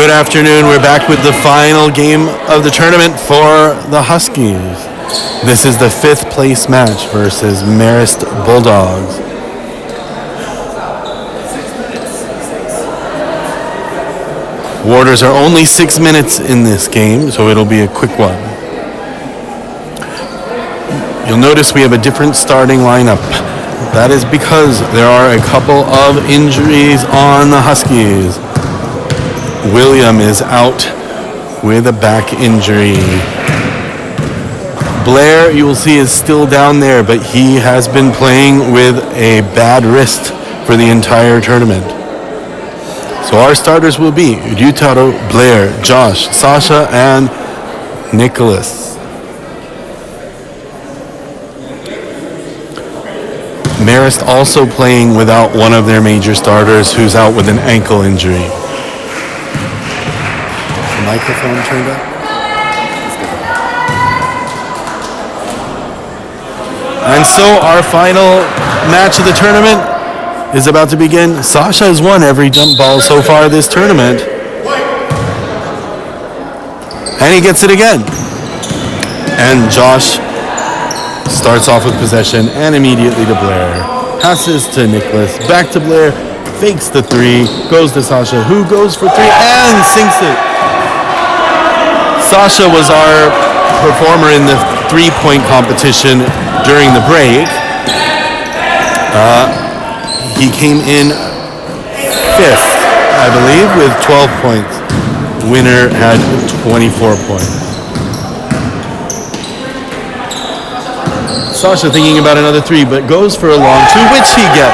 Good afternoon. We're back with the final game of the tournament for the Huskies. This is the 5th place match versus Marist Bulldogs. Warders are only 6 minutes in this game, so it'll be a quick one. You'll notice we have a different starting lineup. That is because there are a couple of injuries on the Huskies. William is out with a back injury. Blair, you will see, is still down there, but he has been playing with a bad wrist for the entire tournament. So our starters will be Ryutaro, Blair, Josh, Sasha, and Nicholas. Marist also playing without one of their major starters who's out with an ankle injury. Microphone turned up. And so our final match of the tournament is about to begin. Sasha has won every jump ball so far this tournament. And he gets it again. And Josh starts off with possession and immediately to Blair. Passes to Nicholas, back to Blair, fakes the three, goes to Sasha, who goes for three and sinks it. Sasha was our performer in the three-point competition during the break. He came in 5th, I believe, with 12 points. Winner had 24 points. Sasha thinking about another three, but goes for a long two, which he gets.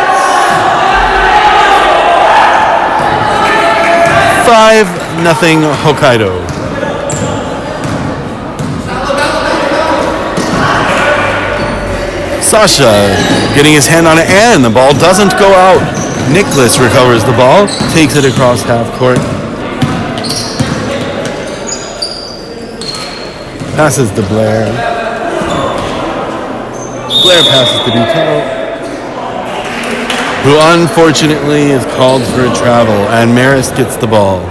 5-0 Hokkaido. Sasha getting his hand on it, and the ball doesn't go out. Nicholas recovers the ball, takes it across half court. Passes to Blair. Blair passes to Ryutaro, who unfortunately is called for a travel, and Marist gets the ball.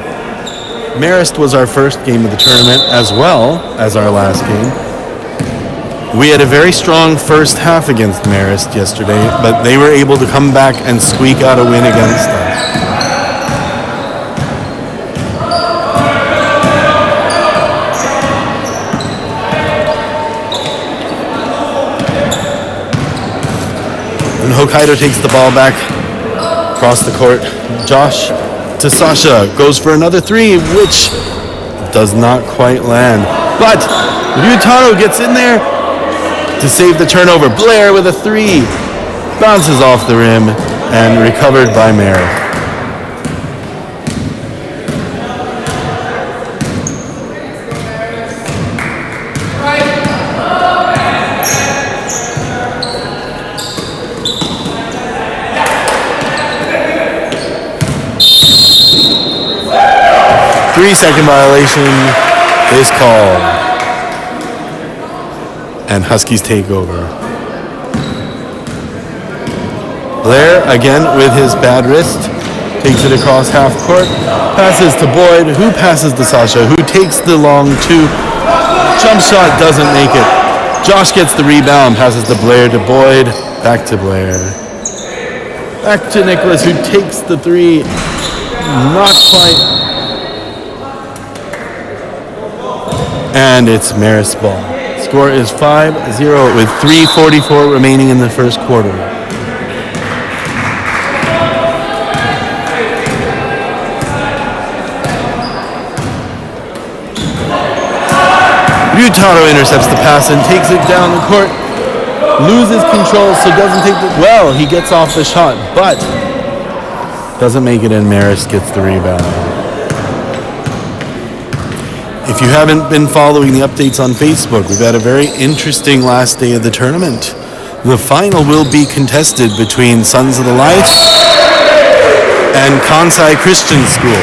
Marist was our first game of the tournament as well as our last game. We had a very strong first half against Marist yesterday, but they were able to come back and squeak out a win against us. And Hokkaido takes the ball back across the court. Josh to Sasha, goes for another three, which does not quite land. But Ryutaro gets in there to save the turnover. Blair with a three. Bounces off the rim and recovered by Marist. Three-second violation is called. And Huskies take over. Blair, again with his bad wrist, takes it across half court, passes to Boyd, who passes to Sasha, who takes the long two. Jump shot doesn't make it. Josh gets the rebound, passes to Blair, to Boyd, back to Blair. Back to Nicholas, who takes the three. Not quite. And it's Marist's ball. Score is 5-0 with 3:44 remaining in the first quarter. Ryutaro intercepts the pass and takes it down the court. Loses control, so doesn't take the... Well, he gets off the shot, but doesn't make it in. Marist gets the rebound. If you haven't been following the updates on Facebook, we've had a very interesting last day of the tournament. The final will be contested between Sons of the Light and Kansai Christian School.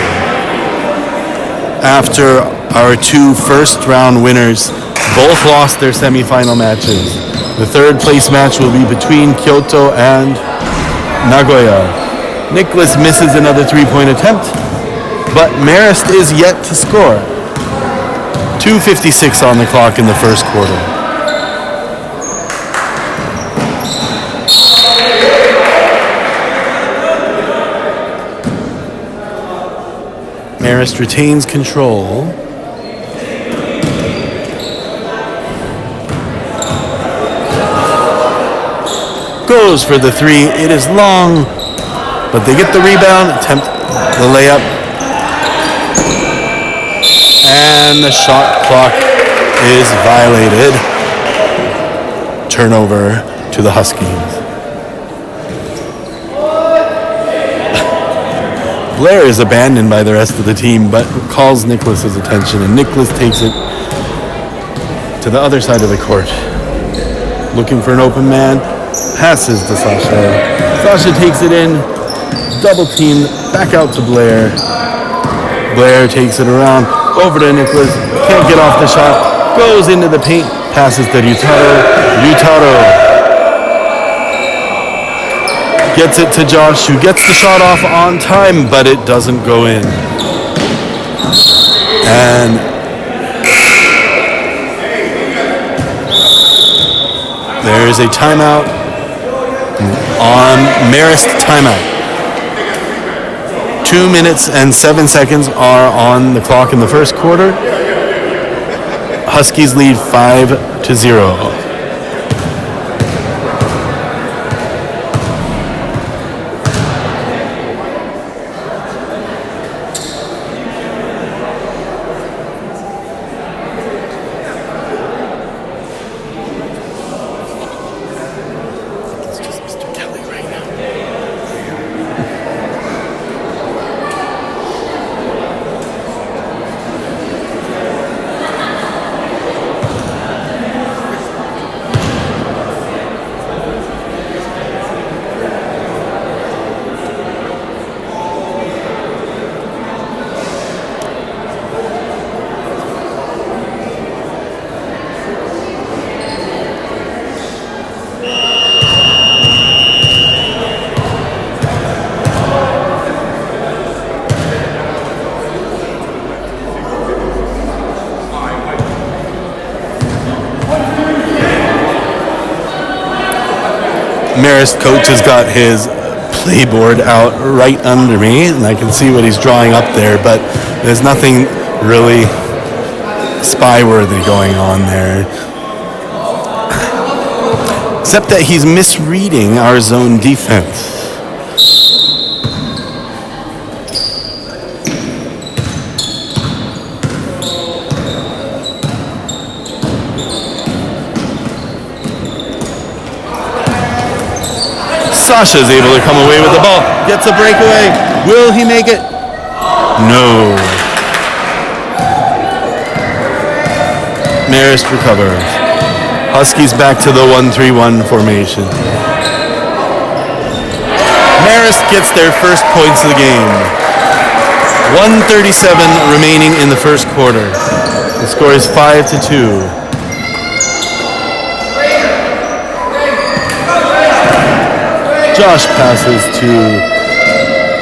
After our two first-round winners both lost their semifinal matches, the third place match will be between Kyoto and Nagoya. Nicholas misses another three-point attempt, but Marist is yet to score. 2:56 on the clock in the first quarter. Marist retains control. Goes for the three. It is long, but they get the rebound, attempt the layup, and the shot clock is violated. Turnover to the Huskies. Blair is abandoned by the rest of the team, but calls Nicholas's attention, and Nicholas takes it to the other side of the court. Looking for an open man, passes to Sasha. Sasha takes it in, double team, back out to Blair. Blair takes it around, over to Nicholas, can't get off the shot, goes into the paint, passes to Ryutaro. Ryutaro gets it to Josh, who gets the shot off on time, but it doesn't go in. And there is a timeout on Marist timeout. 2 minutes and 7 seconds are on the clock in the first quarter. Huskies lead 5-0. Marist coach has got his playboard out right under me, and I can see what he's drawing up there, but there's nothing really spy-worthy going on there. Except that he's misreading our zone defense. Sasha's able to come away with the ball. Gets a breakaway. Will he make it? No. Marist recovers. Huskies back to the 1-3-1 formation. Marist gets their first points of the game. 1:37 remaining in the first quarter. The score is 5-2. Josh passes to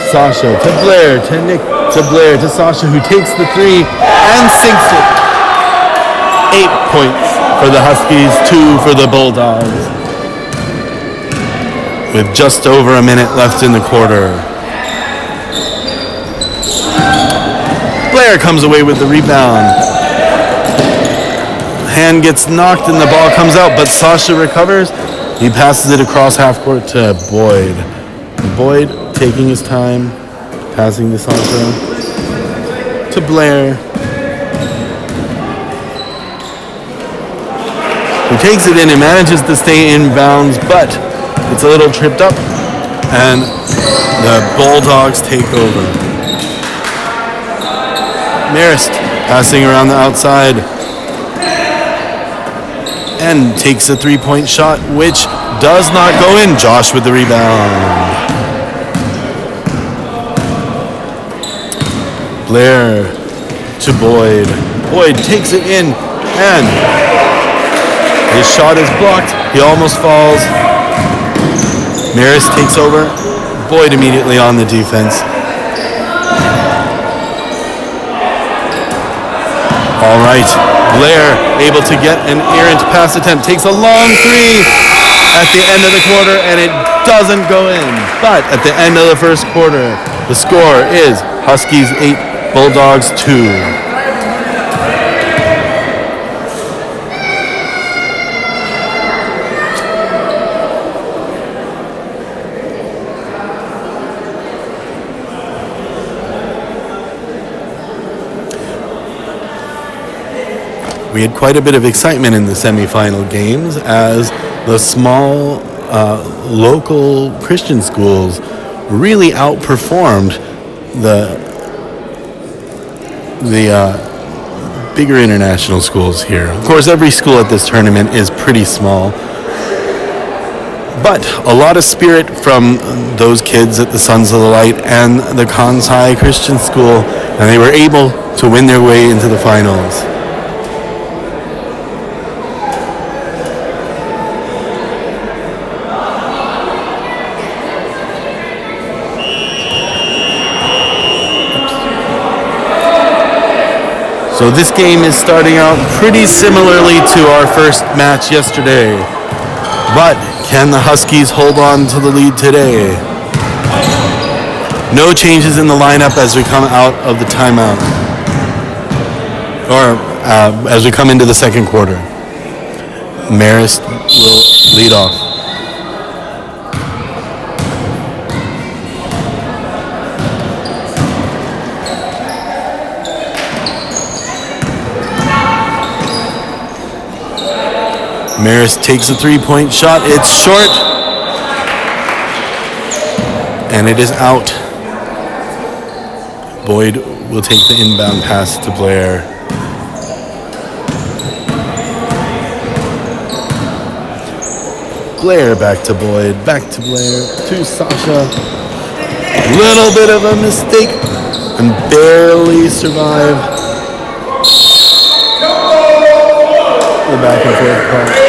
Sasha, to Blair, to Nick, to Blair, to Sasha, who takes the three and sinks it. 8 points for the Huskies, 2 for the Bulldogs. With just over a minute left in the quarter. Blair comes away with the rebound. Hand gets knocked and the ball comes out, but Sasha recovers. He passes it across half court to Boyd. Boyd taking his time, passing to Sasha, to Blair. He takes it in and manages to stay in bounds, but it's a little tripped up, and the Bulldogs take over. Marist passing around the outside and takes a three-point shot, which does not go in. Josh with the rebound. Blair to Boyd. Boyd takes it in, and his shot is blocked. He almost falls. Marist takes over. Boyd immediately on the defense. All right, Blair able to get an errant pass attempt. Takes a long three at the end of the quarter, and it doesn't go in. But at the end of the first quarter, the score is Huskies 8, Bulldogs 2. We had quite a bit of excitement in the semifinal games as the small local Christian schools really outperformed the bigger international schools here. Of course, every school at this tournament is pretty small, but a lot of spirit from those kids at the Sons of the Light and the Kansai Christian School, and they were able to win their way into the finals. So this game is starting out pretty similarly to our first match yesterday. But can the Huskies hold on to the lead today? No changes in the lineup as we come out of the timeout. Or as we come into the second quarter. Marist will lead off. Marist takes a three-point shot. It's short. And it is out. Boyd will take the inbound pass to Blair. Blair back to Boyd. Back to Blair. To Sasha. Little bit of a mistake. And barely survive. The back and forth part.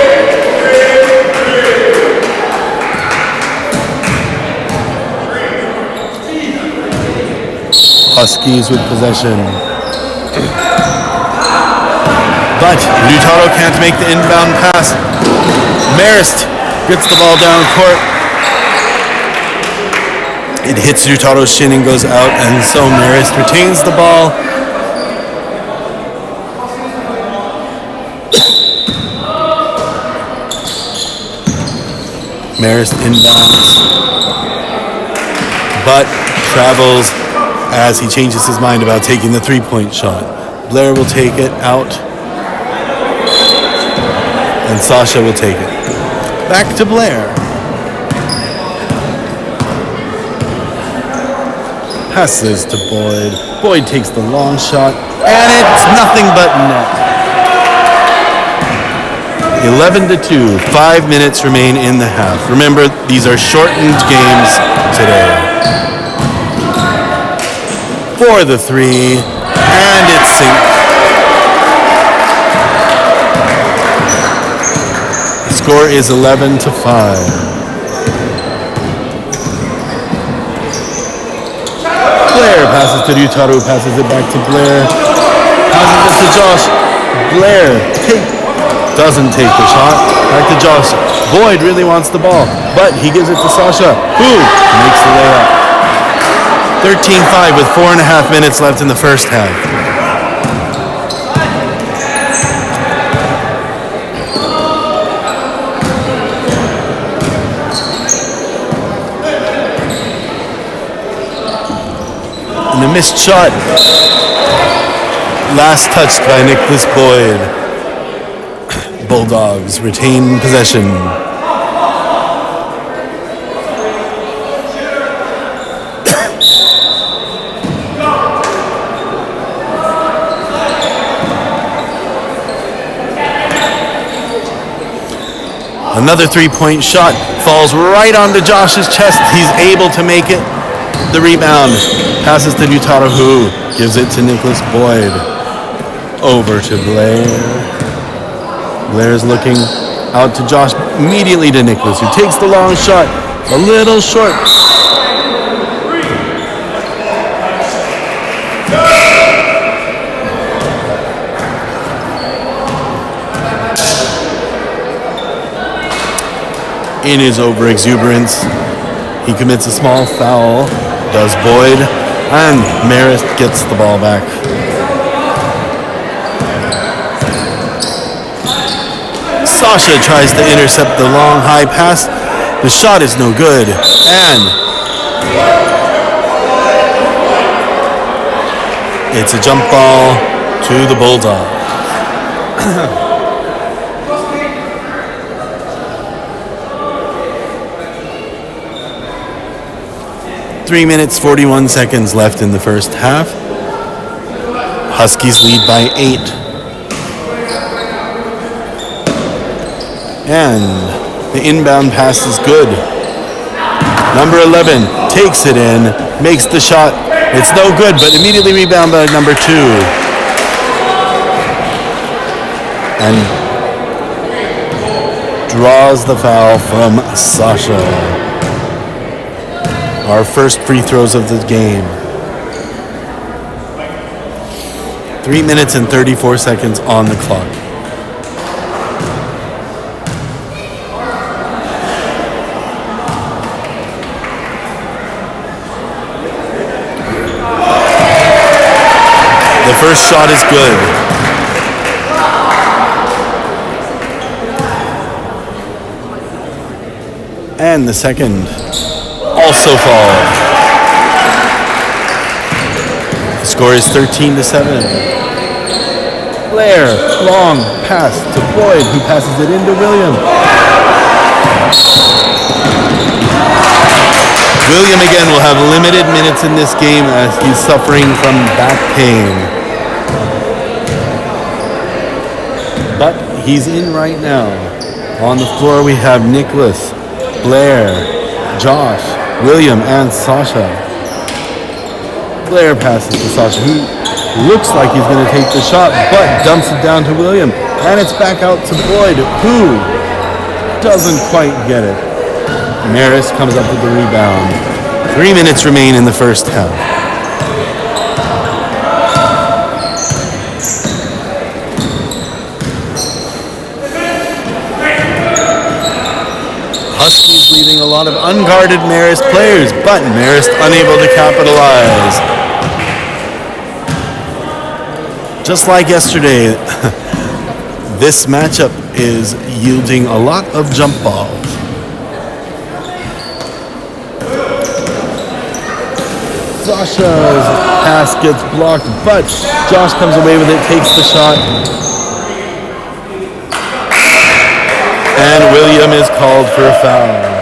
Huskies with possession. But Ryutaro can't make the inbound pass. Marist gets the ball down court. It hits Ryutaro's shin and goes out, and so Marist retains the ball. Marist inbounds, but travels as he changes his mind about taking the three-point shot. Blair will take it out, and Sasha will take it. Back to Blair. Passes to Boyd. Boyd takes the long shot, and it's nothing but net. 11-2, 5 minutes remain in the half. Remember, these are shortened games today. For the three, and it's sinks. The score is 11-5. Blair passes to Ryutaro, passes it back to Blair, passes it to Josh. Blair doesn't take the shot. Back to Josh. Boyd really wants the ball, but he gives it to Sasha, who makes the layup. 13-5 with 4.5 minutes left in the first half. And the missed shot. Last touched by Nicholas Boyd. Bulldogs retain possession. Another three-point shot falls right onto Josh's chest. He's able to make it. The rebound passes to Ryutaro, who gives it to Nicholas Boyd. Over to Blair. Blair's looking out to Josh, immediately to Nicholas, who takes the long shot. A little short. in his overexuberance. He commits a small foul, does Boyd, and Marist gets the ball back. Sasha tries to intercept the long high pass. The shot is no good, and it's a jump ball to the Bulldogs. 3 minutes, 41 seconds left in the first half. Huskies lead by 8. And the inbound pass is good. Number 11 takes it in, makes the shot. It's no good, but immediately rebound by number 2. And draws the foul from Sasha. Our first free throws of the game. 3 minutes and 34 seconds on the clock. The first shot is good. And the second also falls. The score is 13-7. Blair, long pass to Boyd, who passes it into William. William again will have limited minutes in this game as he's suffering from back pain. But he's in right now. On the floor we have Nicholas, Blair, Josh, William, and Sasha. Blair passes to Sasha, who looks like he's going to take the shot, but dumps it down to William. And it's back out to Boyd, who doesn't quite get it. Marist comes up with the rebound. 3 minutes remain in the first half. Huskies leaving a lot of unguarded Marist players, but Marist unable to capitalize. Just like yesterday, this matchup is yielding a lot of jump balls. Sasha's pass gets blocked, but Josh comes away with it, takes the shot. And William is called for a foul.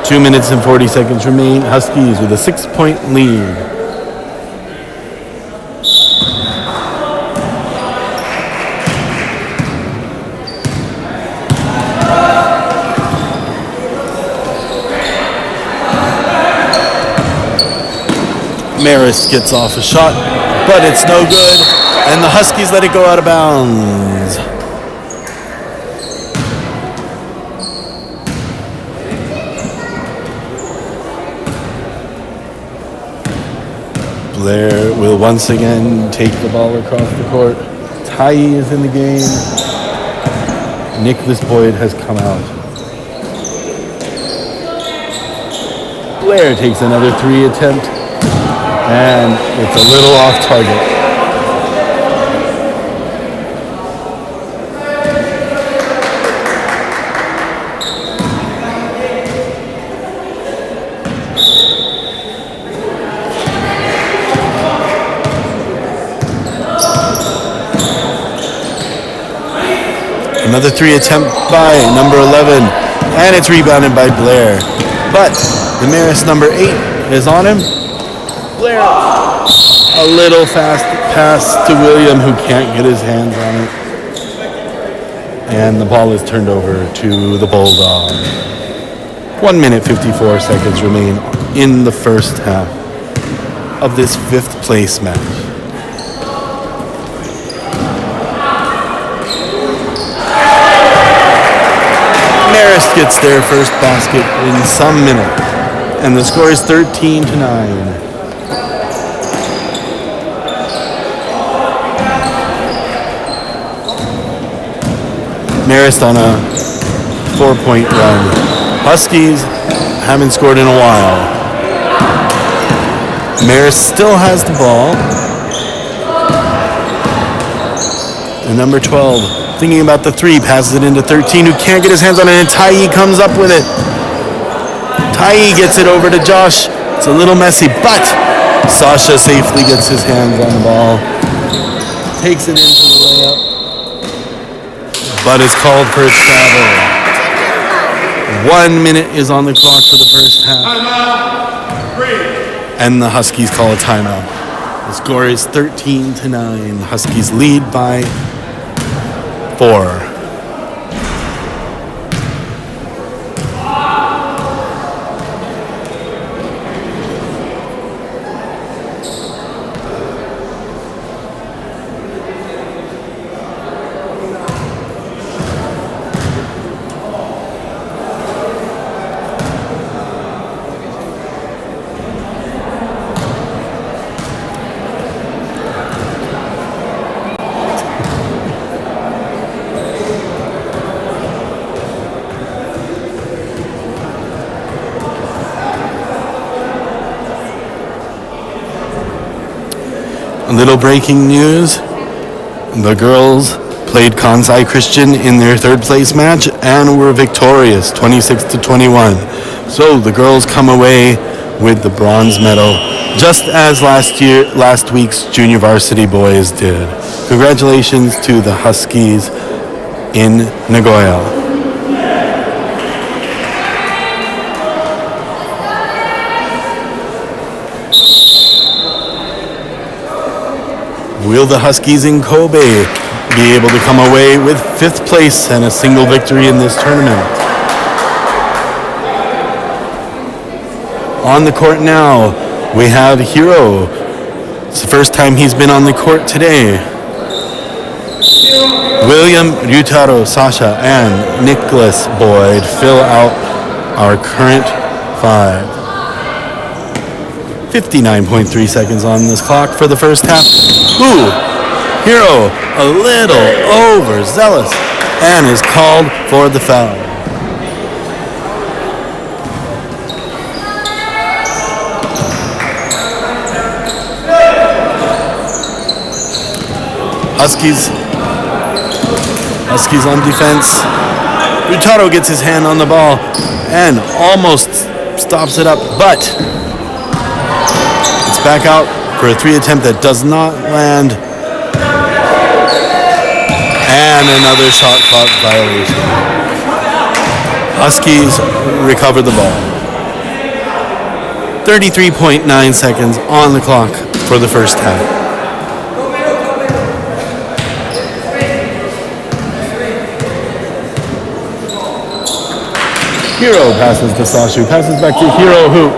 2 minutes and 40 seconds remain. Huskies with a 6-point lead. Marist gets off a shot, but it's no good, and the Huskies let it go out of bounds. Blair will once again take the ball across the court. Tai is in the game. Nicholas Boyd has come out. Blair takes another 3 attempt. And it's a little off target. Another 3 attempt by number 11. And it's rebounded by Blair. But the Marist number 8 is on him. Blair, a little fast pass to William, who can't get his hands on it. And the ball is turned over to the Bulldogs. 1 minute, 54 seconds remain in the first half of this 5th place match. Marist gets their first basket in some minute. And the score is 13-9. Marist on a 4-point run. Huskies haven't scored in a while. Marist still has the ball. And number 12, thinking about the three, passes it into 13, who can't get his hands on it, and Taiyi comes up with it. Taiyi gets it over to Josh. It's a little messy, but Sasha safely gets his hands on the ball. Takes it into the layup. But is called for a travel. 1 minute is on the clock for the first half. And the Huskies call a timeout. The score is 13-9. Huskies lead by 4. A little breaking news. The girls played Kansai Christian in their third place match and were victorious, 26-21. So the girls come away with the bronze medal, just as last week's junior varsity boys did. Congratulations to the Huskies in Nagoya. Will the Huskies in Kobe be able to come away with 5th place and a single victory in this tournament? On the court now, we have Hiro. It's the first time he's been on the court today. William, Ryutaro, Sasha, and Nicholas Boyd fill out our current 5. 59.3 seconds on this clock for the first half. Ooh, Hiro a little overzealous and is called for the foul. Huskies on defense. Ryutaro gets his hand on the ball and almost stops it up, but it's back out for a 3 attempt that does not land. And another shot clock violation. Huskies recover the ball. 33.9 seconds on the clock for the first half. Hiro passes to Sashu, passes back to Hiro, who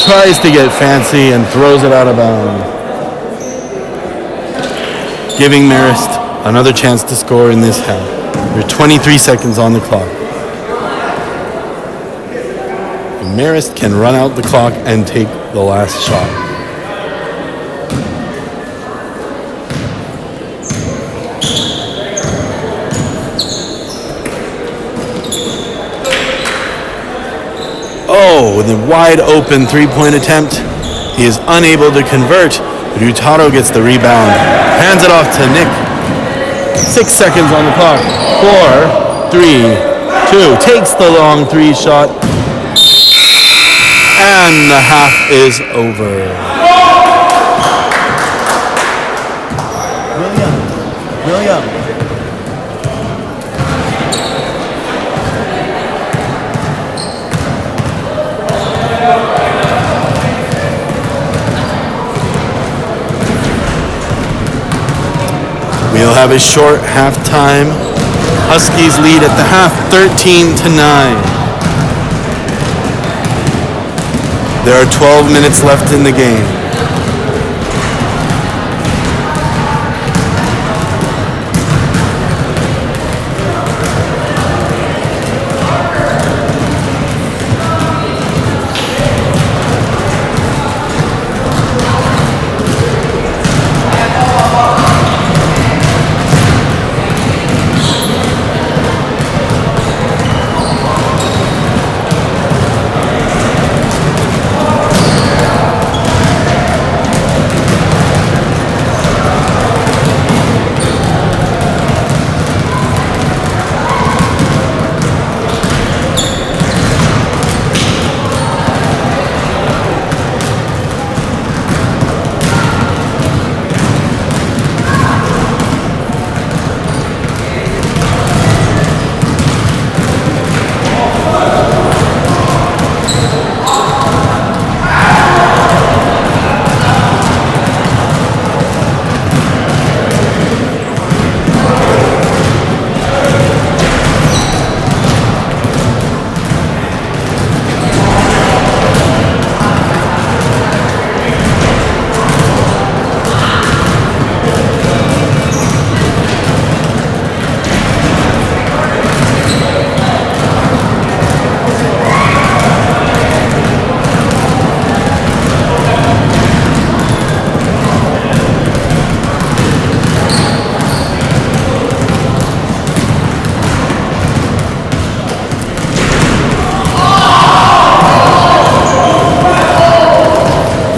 tries to get fancy and throws it out of bounds. Giving Marist another chance to score in this half. There are 23 seconds on the clock. And Marist can run out the clock and take the last shot. Oh, with a wide open 3-point attempt. He is unable to convert. Ryutaro gets the rebound. Hands it off to Nick. 6 seconds on the clock. 4, 3, 2. Takes the long 3 shot. And the half is over. William. We'll have a short halftime. Huskies lead at the half 13-9. There are 12 minutes left in the game.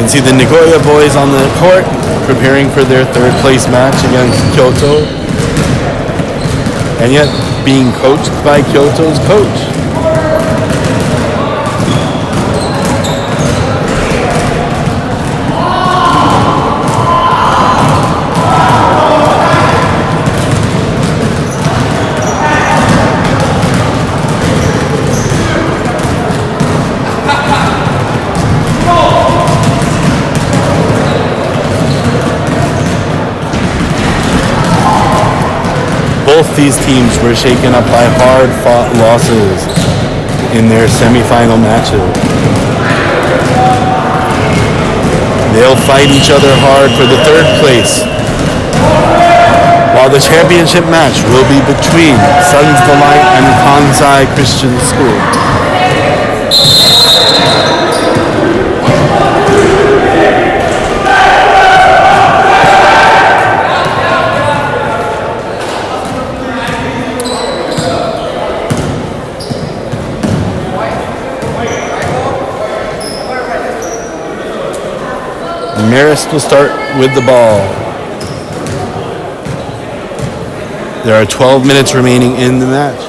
can see the Nagoya boys on the court preparing for their third place match against Kyoto. And yet being coached by Kyoto's coach. Both these teams were shaken up by hard-fought losses in their semifinal matches. They'll fight each other hard for the third place, while the championship match will be between Sons of the Light and Kansai Christian School. Marist will start with the ball. There are 12 minutes remaining in the match.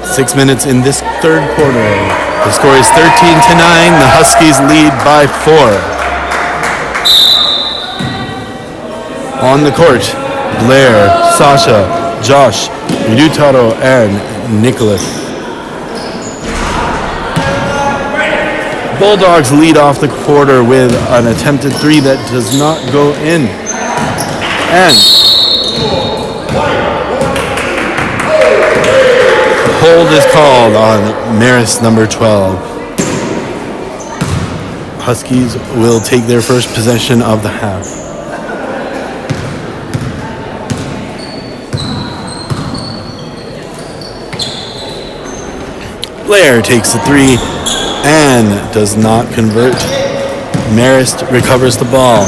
6 minutes in this third quarter. The score is 13-9. The Huskies lead by 4. On the court, Blair, Sasha, Josh, Ryutaro, and Nicholas. Bulldogs lead off the quarter with an attempted three that does not go in. And hold is called on Marist number 12. Huskies will take their first possession of the half. Blair takes the three and does not convert. Marist recovers the ball.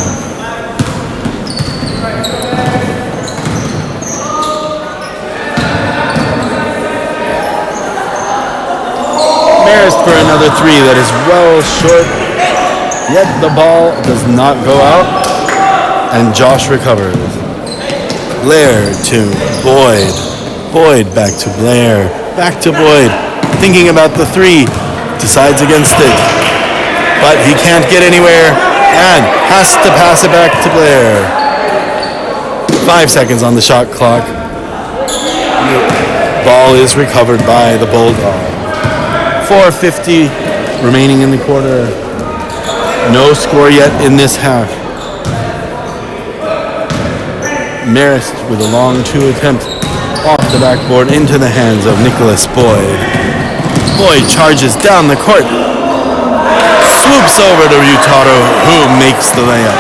Marist for another three that is well short, yet the ball does not go out, and Josh recovers. Blair to Boyd. Boyd back to Blair. Back to Boyd. Thinking about the three. Decides against it, but he can't get anywhere and has to pass it back to Blair. 5 seconds on the shot clock. The ball is recovered by the Bulldogs. 4:50 remaining in the quarter. No score yet in this half. Marist with a long two attempt off the backboard into the hands of Nicholas Boyd. Boyd charges down the court, swoops over to Ryutaro, who makes the layup.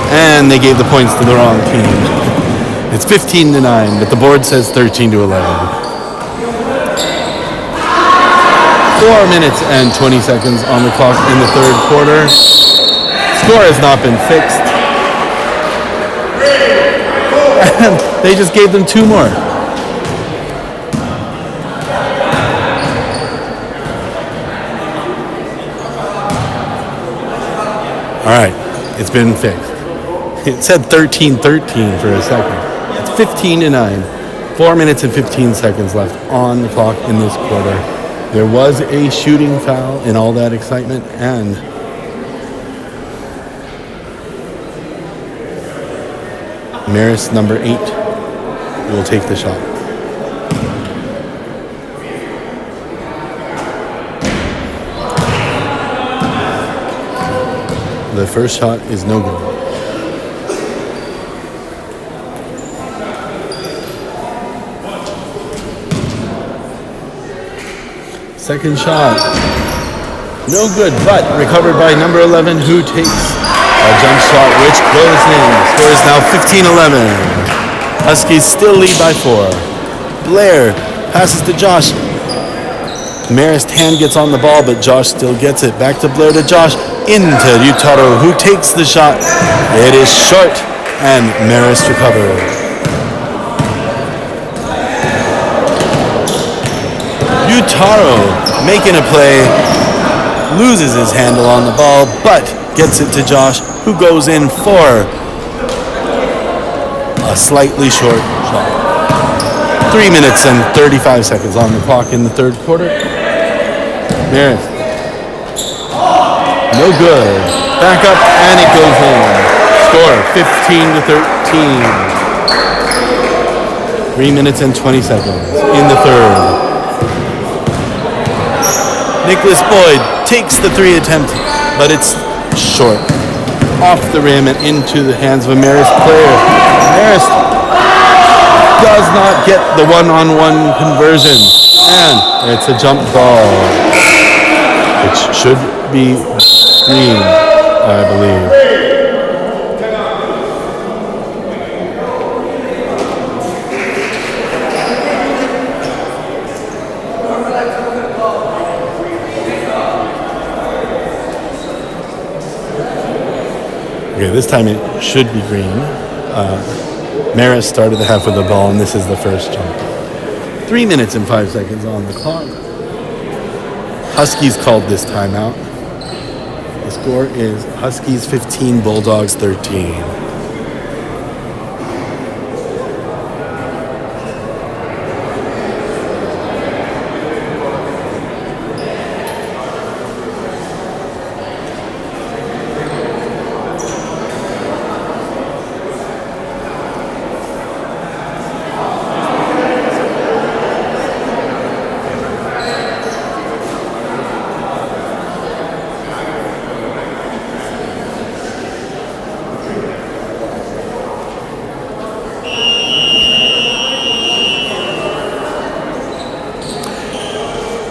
And they gave the points to the wrong team. It's 15-9, but the board says 13-11. 4 minutes and 20 seconds on the clock in the third quarter. Score has not been fixed. And they just gave them two more. All right, it's been fixed. It said 13-13 for a second. It's 15-9. 4 minutes and 15 seconds left on the clock in this quarter. There was a shooting foul in all that excitement, and Marist number 8 will take the shot. The first shot is no good. Second shot, no good, but recovered by number 11, who takes a jump shot which goes in. The score is now 15-11. Huskies still lead by 4. Blair passes to Josh. Marist hand gets on the ball, but Josh still gets it. Back to Blair to Josh. Into Ryutaro, who takes the shot. It is short, and Marist recovers. Ryutaro making a play loses his handle on the ball, but gets it to Josh, who goes in for a slightly short shot. 3 minutes and 35 seconds on the clock in the third quarter. Marist. No good. Back up, and it goes in. Score, 15-13. 3 minutes and 20 seconds in the third. Nicholas Boyd takes the three attempt, but it's short. Off the rim and into the hands of a Marist player. Marist does not get the one-on-one conversion. And it's a jump ball, which should be green, I believe. Okay, this time it should be green. Marist started the half with the ball, and this is the first jump. 3 minutes and 5 seconds on the clock. Huskies called this timeout. The score is Huskies 15, Bulldogs 13.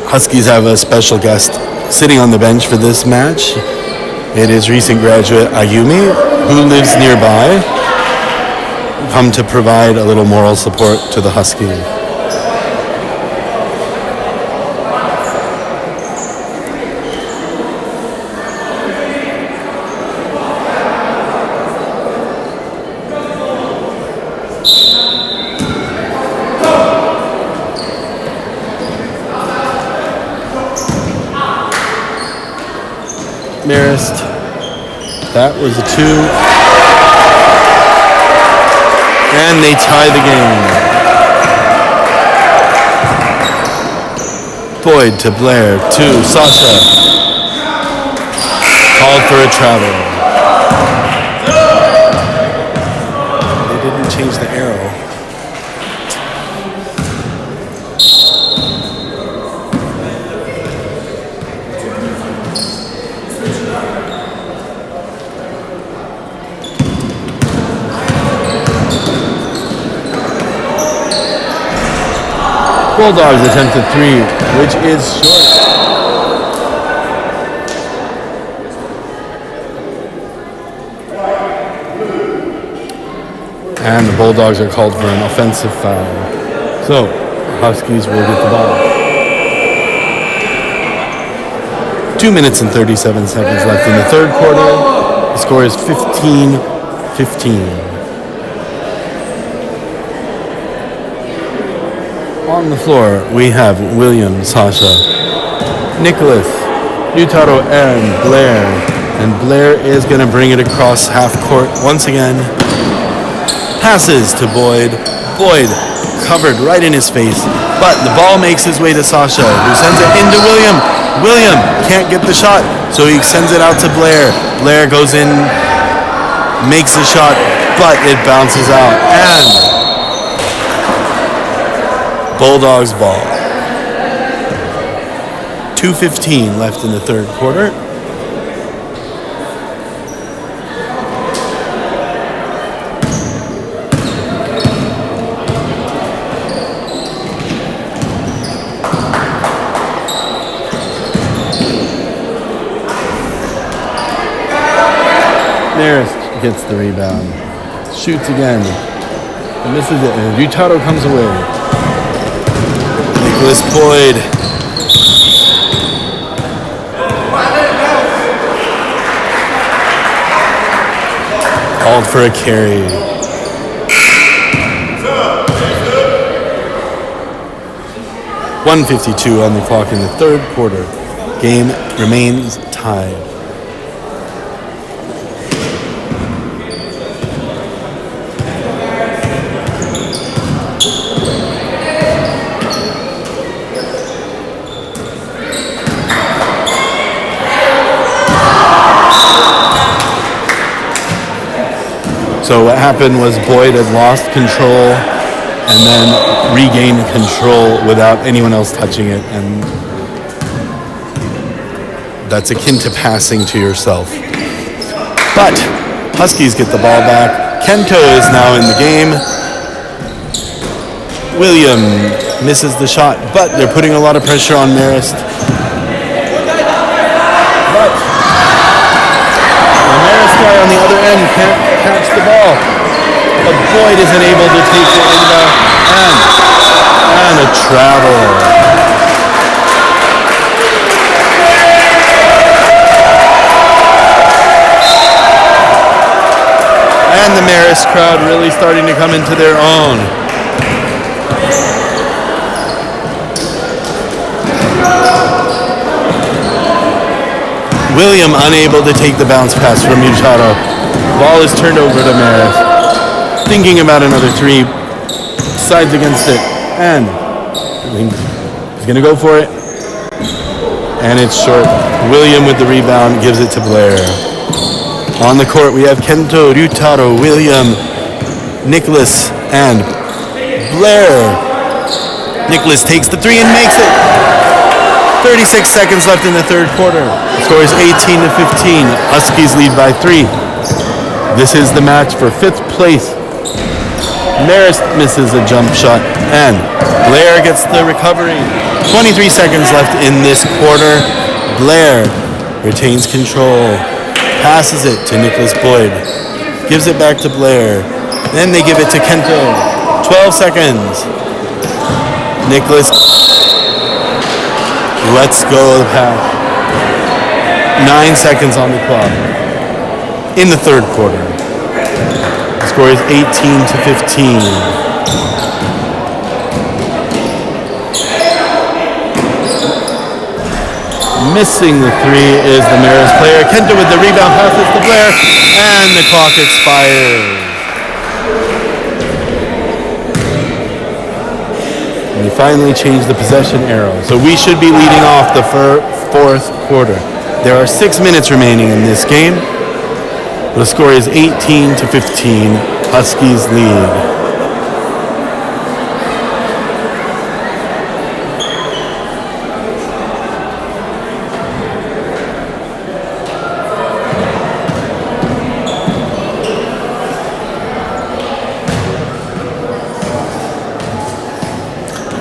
Huskies have a special guest sitting on the bench for this match. It is recent graduate Ayumi, who lives nearby, come to provide a little moral support to the Huskies. Marist, that was a 2, and they tie the game. Boyd to Blair to Sasha, called for a travel. They didn't change the arrow. Bulldogs attempt a 3, which is short. And the Bulldogs are called for an offensive foul. So, Huskies will get the ball. 2 minutes and 37 seconds left in the third quarter. The score is 15-15. On the floor, we have William, Sasha, Nicholas, Yutaro, and Blair. And Blair is going to bring it across half court once again. Passes to Boyd. Boyd covered right in his face, but the ball makes his way to Sasha, who sends it into William. William can't get the shot, so he sends it out to Blair. Blair goes in, makes a shot, but it bounces out. And Bulldogs ball. 2:15 left in the third quarter. Marist gets the rebound. Shoots again. And misses it. And Yutaro comes away. Nicholas Boyd. Called for a carry. .152 on the clock in the third quarter. Game remains tied. So what happened was Boyd had lost control and then regained control without anyone else touching it, and that's akin to passing to yourself. But Huskies get the ball back. Kento is now in the game. William misses the shot, but they're putting a lot of pressure on Marist. But the Marist guy on the other end can't catch the ball. But Boyd isn't able to take the inbound, and a travel. And the Marist crowd really starting to come into their own. William unable to take the bounce pass from Uchado. Ball is turned over to Marist. Thinking about another three. Sides against it. And he's going to go for it. And it's short. William with the rebound gives it to Blair. On the court, we have Kento, Ryutaro, William, Nicholas, and Blair. Nicholas takes the three and makes it. 36 seconds left in the third quarter. The score is 18-15. Huskies lead by 3. This is the match for 5th place. Marist misses a jump shot, and Blair gets the recovery. 23 seconds left in this quarter. Blair retains control. Passes it to Nicholas Boyd. Gives it back to Blair. Then they give it to Kento. 12 seconds. Nicholas lets go of the pass. 9 seconds on the clock. In the third quarter. The score is 18-15. Missing the three is the Marist player. Kento with the rebound, passes to Blair, and the clock expires. And we finally changed the possession arrow. So we should be leading off the fourth quarter. There are 6 minutes remaining in this game. The score is 18-15. Huskies lead.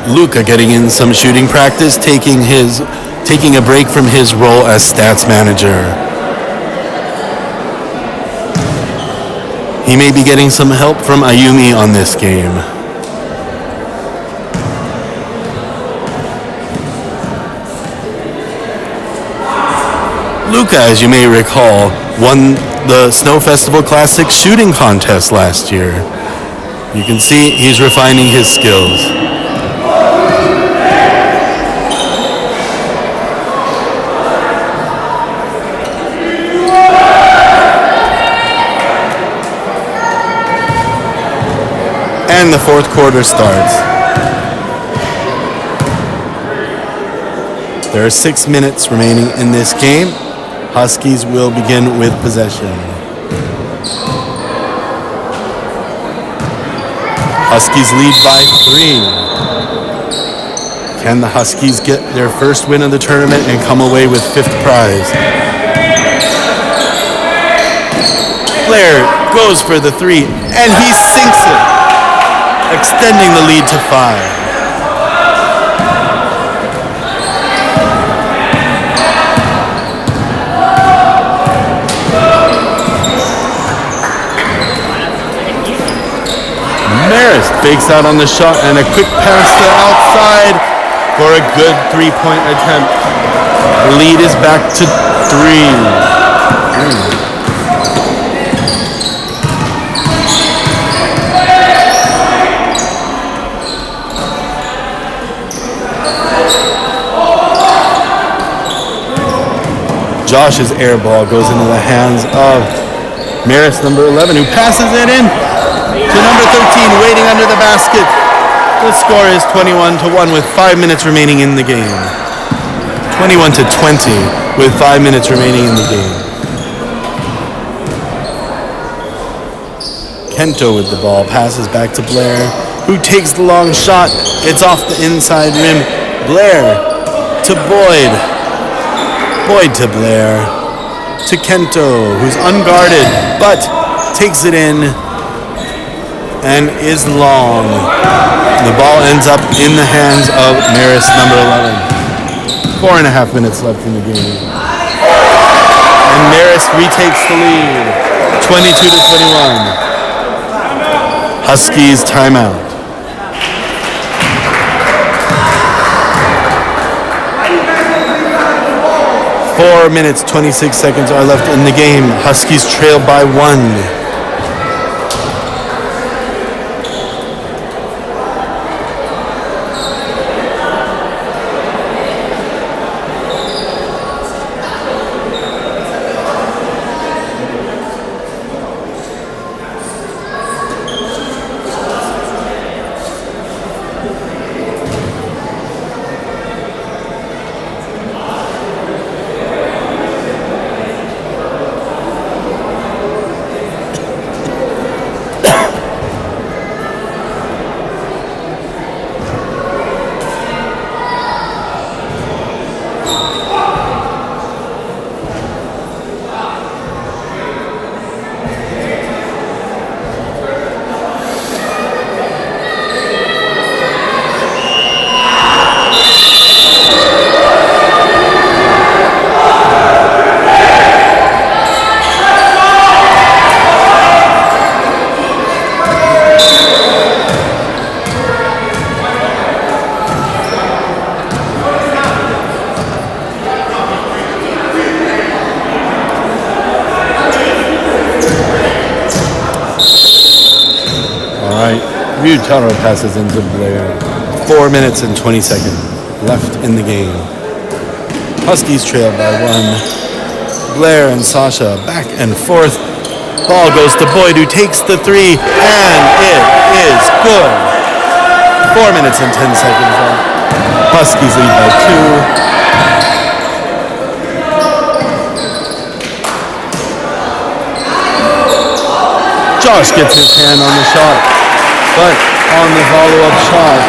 Luca getting in some shooting practice, taking a break from his role as stats manager. He may be getting some help from Ayumi on this game. Luca, as you may recall, won the Snow Festival Classic shooting contest last year. You can see he's refining his skills. And the fourth quarter starts. There are 6 minutes remaining in this game. Huskies will begin with possession. Huskies lead by 3. Can the Huskies get their first win of the tournament and come away with 5th prize? Blair goes for the 3, and he sinks it, extending the lead to 5. Marist fakes out on the shot and a quick pass to outside for a good 3-point attempt. The lead is back to 3. Josh's air ball goes into the hands of Marist, number 11, who passes it in to number 13, waiting under the basket. The score is 21-1 with 5 minutes remaining in the game. 21-20 with 5 minutes remaining in the game. Kento with the ball, passes back to Blair, who takes the long shot. It's off the inside rim. Blair to Boyd. Boyd to Blair. To Kento, who's unguarded, but takes it in and is long. The ball ends up in the hands of Marist, number 11. 4.5 minutes left in the game. And Marist retakes the lead, 22-21. Huskies timeout. 4 minutes, 26 seconds are left in the game. Huskies trail by 1. Taro passes into Blair. 4 minutes and 20 seconds left in the game. Huskies trail by 1. Blair and Sasha back and forth. Ball goes to Boyd, who takes the 3, and it is good. 4 minutes and 10 seconds left. Huskies lead by 2. Josh gets his hand on the shot, but on the follow-up shot,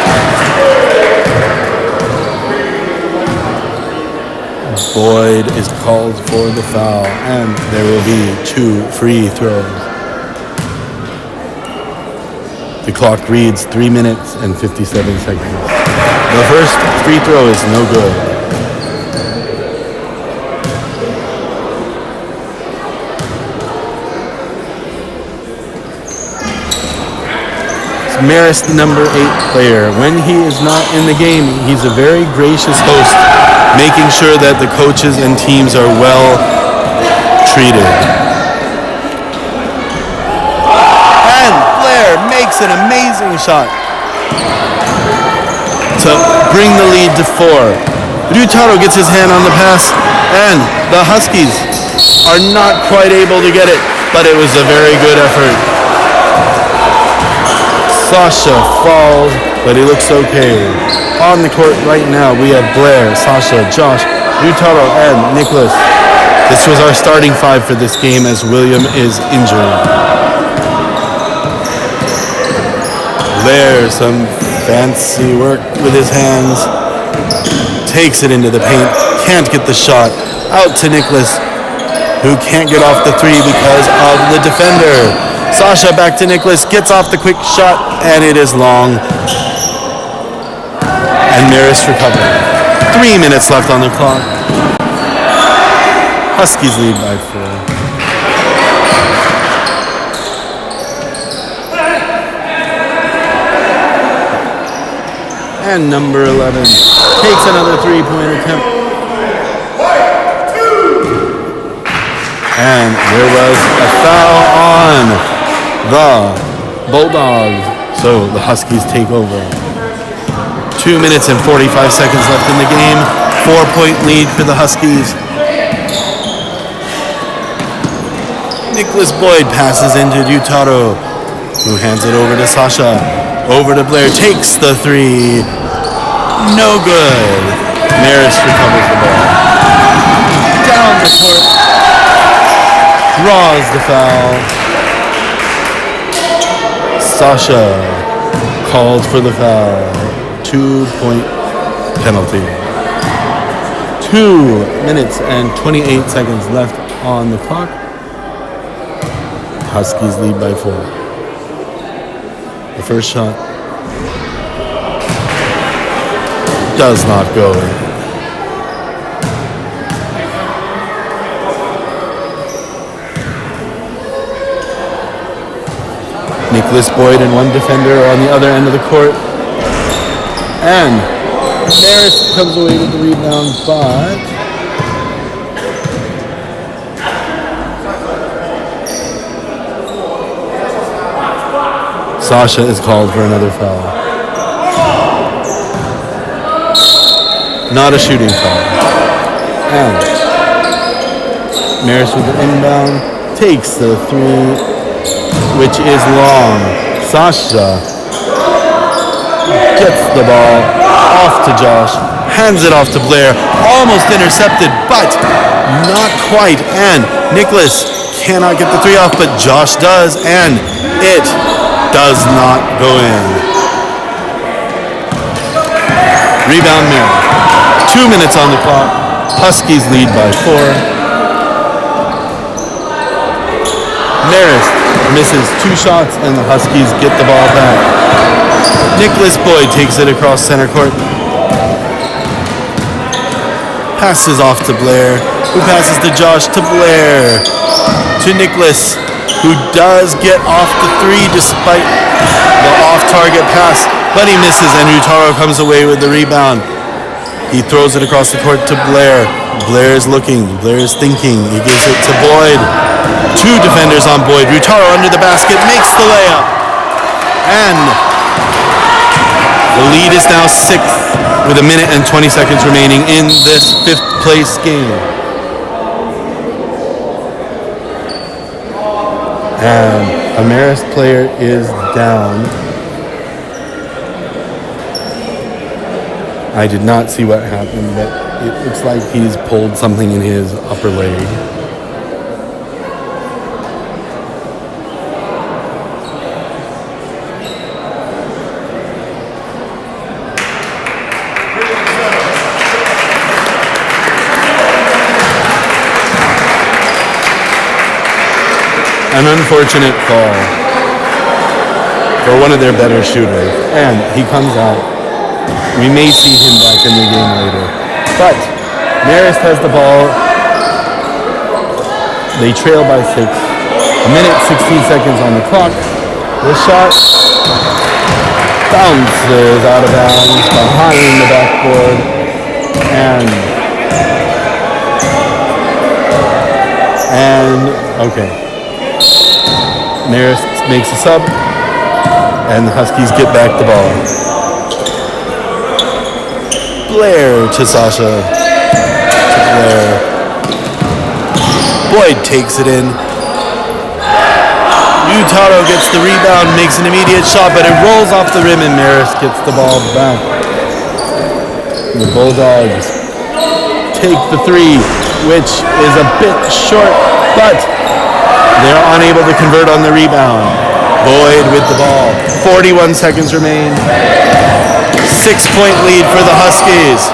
Boyd is called for the foul, and there will be 2 free throws. The clock reads 3 minutes and 57 seconds. The first free throw is no good. Marist, number 8 player. When he is not in the game, he's a very gracious host, making sure that the coaches and teams are well treated. And Blair makes an amazing shot to bring the lead to 4. Ryutaro gets his hand on the pass, and the Huskies are not quite able to get it, but it was a very good effort. Sasha falls, but he looks okay. On the court right now, we have Blair, Sasha, Josh, Ryutaro, and Nicholas. This was our starting 5 for this game as William is injured. Blair, some fancy work with his hands. Takes it into the paint, can't get the shot. Out to Nicholas, who can't get off the 3 because of the defender. Sasha back to Nicholas, gets off the quick shot, and it is long. And Marist recovering. 3 minutes left on the clock. Huskies lead by 4. And number 11 takes another 3-point attempt. And there was a foul on the Bulldogs, so the Huskies take over. 2 minutes and 45 seconds left in the game. 4-point lead for the Huskies. Nicholas Boyd passes into Yutaro, who hands it over to Sasha. Over to Blair, takes the three. No good. Marist recovers the ball. Down the court. Draws the foul. Sasha called for the foul. 2-point penalty. 2 minutes and 28 seconds left on the clock. Huskies lead by 4. The first shot does not go in. Nicholas Boyd and one defender on the other end of the court. And Marist comes away with the rebound, but Sasha is called for another foul. Not a shooting foul. And Marist with the inbound takes the three, which is long. Sasha gets the ball off to Josh, hands it off to Blair, almost intercepted, but not quite. And Nicholas cannot get the three off, but Josh does, and it does not go in. Rebound Mary. 2 minutes on the clock. Huskies lead by 4. Marist misses 2 shots and the Huskies get the ball back. Nicholas Boyd takes it across center court. Passes off to Blair, who passes to Josh, to Blair, to Nicholas, who does get off the three despite the off-target pass, but he misses, and Yutaro comes away with the rebound. He throws it across the court to Blair. Blair is looking, Blair is thinking. He gives it to Boyd. 2 defenders on Boyd. Yutaro under the basket, makes the layup. And the lead is now 6 with 1 minute and 20 seconds remaining in this 5th place game. And a Marist player is down. I did not see what happened, but it looks like he's pulled something in his upper leg. An unfortunate fall for one of their better shooters, and he comes out. We may see him back in the game later. But Marist has the ball. They trail by 6. 1 minute, 16 seconds on the clock. The shot bounces out of bounds behind the backboard. And okay. Marist makes a sub, and the Huskies get back the ball. Blair to Sasha, to Blair. Boyd takes it in. Yutaro gets the rebound, makes an immediate shot, but it rolls off the rim, and Marist gets the ball back. The Bulldogs take the three, which is a bit short, but they're unable to convert on the rebound. Boyd with the ball. 41 seconds remain. 6-point lead for the Huskies.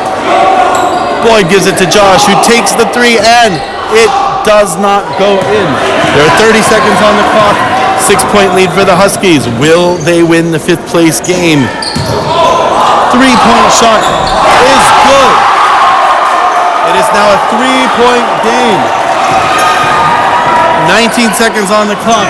Boyd gives it to Josh, who takes the three, and it does not go in. There are 30 seconds on the clock. 6-point lead for the Huskies. Will they win the 5th place game? 3-point shot is good. It is now a 3-point game. 19 seconds on the clock.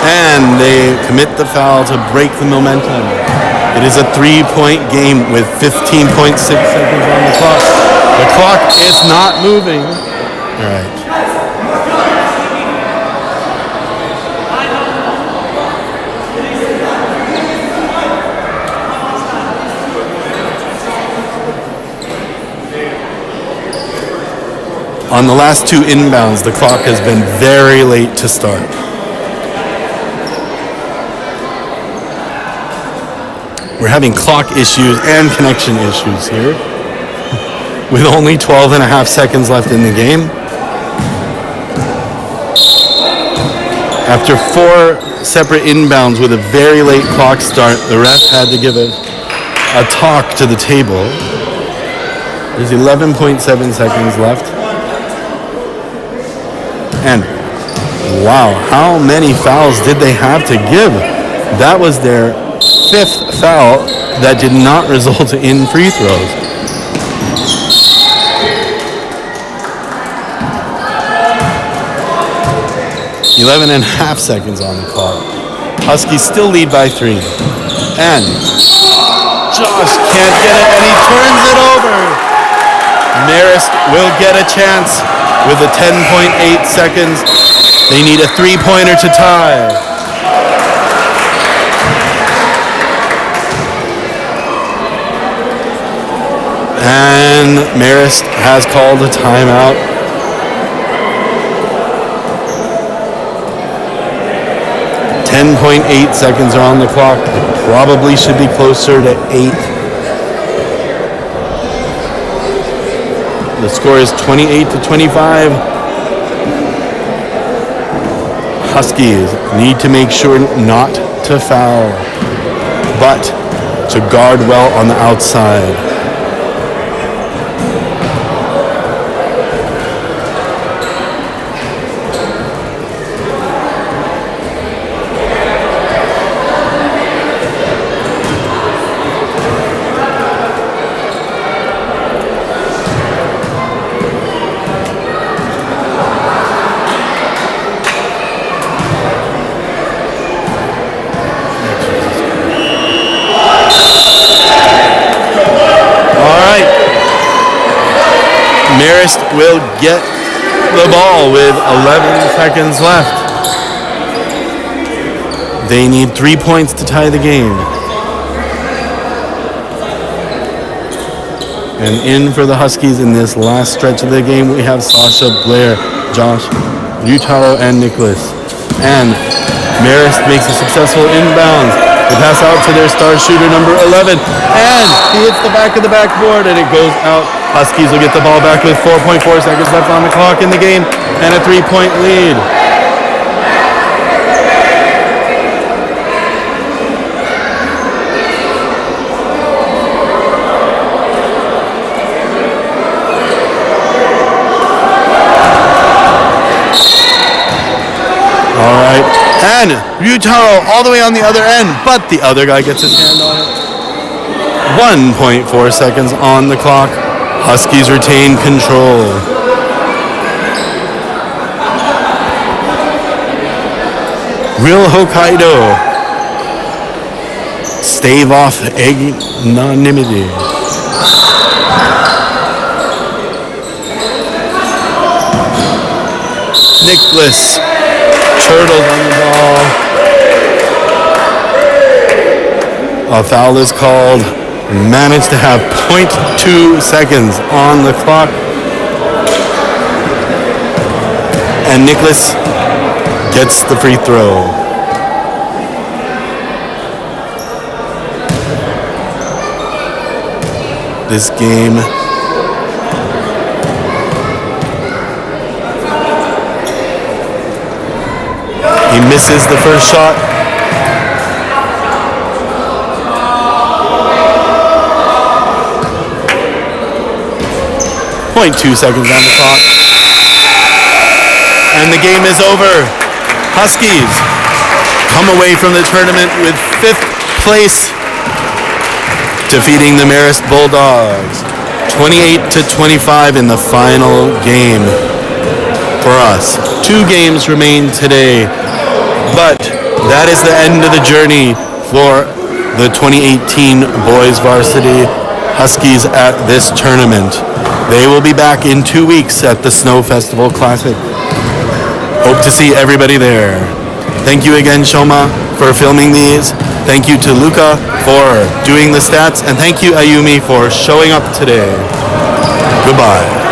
And they commit the foul to break the momentum. It is a 3-point game with 15.6 seconds on the clock. The clock is not moving. All right. On the last two inbounds, the clock has been very late to start. We're having clock issues and connection issues here with only 12 and a half seconds left in the game. After 4 separate inbounds with a very late clock start, the ref had to give a talk to the table. There's 11.7 seconds left. And wow, how many fouls did they have to give? That was their 5th foul that did not result in free throws. Eleven and a half seconds on the clock. Huskies still lead by 3. And Josh can't get it, and he turns it over. Marist will get a chance with a 10.8 seconds. They need a 3-pointer to tie. And Marist has called a timeout. .8 seconds are on the clock. It probably should be closer to 8. The score is 28-25. Huskies need to make sure not to foul, but to guard well on the outside. Marist will get the ball with 11 seconds left. They need 3 points to tie the game. And in for the Huskies in this last stretch of the game, we have Sasha, Blair, Josh, Ryutaro, and Nicholas. And Marist makes a successful inbound. They pass out to their star shooter, number 11. And he hits the back of the backboard, and it goes out. Huskies will get the ball back with 4.4 seconds left on the clock in the game and a 3-point lead. All right. And Ryutaro all the way on the other end, but the other guy gets his hand on it. 1.4 seconds on the clock. Huskies retain control. Real Hokkaido. Stave off anonymity. Nicholas turtled on the ball. A foul is called. Managed to have 0.2 seconds on the clock. And Nicholas gets the free throw. This game he misses the first shot. 0.2 seconds on the clock. And the game is over. Huskies come away from the tournament with 5th place, defeating the Marist Bulldogs 28-25 in the final game for us. 2 games remain today, but that is the end of the journey for the 2018 boys varsity Huskies at this tournament. They will be back in 2 weeks at the Snow Festival Classic. Hope to see everybody there. Thank you again, Shoma, for filming these. Thank you to Luca for doing the stats. And thank you, Ayumi, for showing up today. Goodbye.